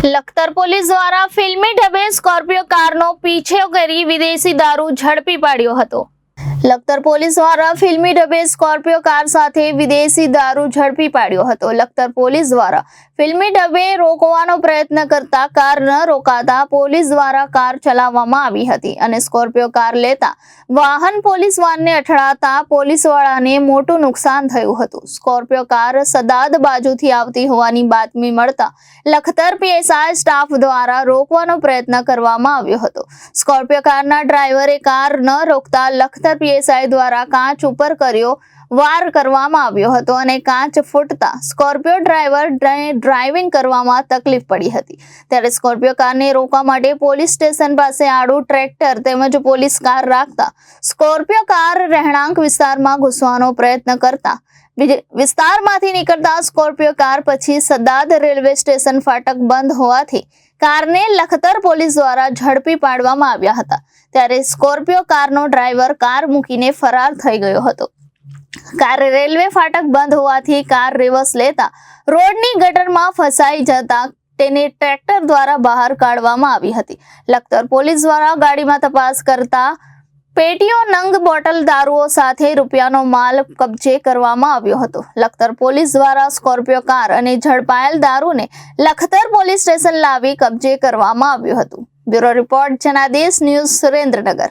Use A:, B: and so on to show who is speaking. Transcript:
A: Lakhtar police દ્વારા ફિલ્મી ઢબે સ્કોર્પિયો કારનો પીછો કરી વિદેશી દારૂ ઝડપી પાડ્યો હતો। લખતર પોલીસ દ્વારા ફિલ્મી ઢબે સ્કોર્પિયો કાર સાથે વિદેશી દારૂ ઝડપી પાડ્યો હતો। લખતર પોલીસ દ્વારા ફિલ્મી ઢબે રોકવાનો પ્રયત્ન કરતા કાર ન રોકાતા પોલીસ દ્વારા કાર ચલાવવામાં આવી હતી અને સ્કોર્પિયો કાર લેતા વાહન પોલીસ વાનને અથડાતા પોલીસવાળાને મોટું નુકસાન થયું હતું। સ્કોર્પિયો કાર સદાદ બાજુથી આવતી હોવાની બાતમી મળતા લખતર પીએસઆઈ સ્ટાફ દ્વારા રોકવાનો પ્રયત્ન કરવામાં આવ્યો હતો। સ્કોર્પિયો કારના ડ્રાઈવરે કાર ન રોકતા લખતર પીએસઆઈ દ્વારા કાચ ઉપર વાર કરવામાં આવ્યો હતો અને કાચ ફૂટતા સ્કોર્પિયો ડ્રાઈવરને ડ્રાઇવિંગ કરવામાં તકલીફ પડી હતી। ત્યારે સ્કોર્પિયો કારને રોકવા માટે પોલીસ સ્ટેશન પાસે આડું ટ્રેક્ટર તેમજ પોલીસ કાર રાખતા સ્કોર્પિયો કાર રહેણાંક વિસ્તારમાં ઘૂસવાનો પ્રયત્ન કરતા વિસ્તારમાંથી નીકળતા સ્કોર્પિયો કાર પછી સદાદ રેલવે સ્ટેશન ફાટક બંધ હોવાથી કારને લખતર પોલીસ દ્વારા ઝડપી પાડવામાં આવ્યા હતા। ત્યારે સ્કોર્પિયો કારનો ડ્રાઈવર કાર મૂકીને ફરાર થઈ ગયો હતો। કાર રેલવે ફાટક બંધ હોવાથી કાર રિવર્સ લેતા રોડની ગટરમાં ફસાઈ જતા તેને ટ્રેક્ટર દ્વારા બહાર કાઢવામાં આવી હતી। લખતર પોલીસ દ્વારા ગાડીમાં તપાસ કરતા પેટીઓ નંગ બોટલ દારૂઓ સાથે રૂપિયાનો માલ કબજે કરવામાં આવ્યો હતો। લખતર પોલીસ દ્વારા સ્કોર્પિયો કાર અને ઝડપાયેલ દારૂને લખતર પોલીસ સ્ટેશન લાવી કબજે કરવામાં આવ્યું હતું। Bureau report Janadesh news Surendranagar.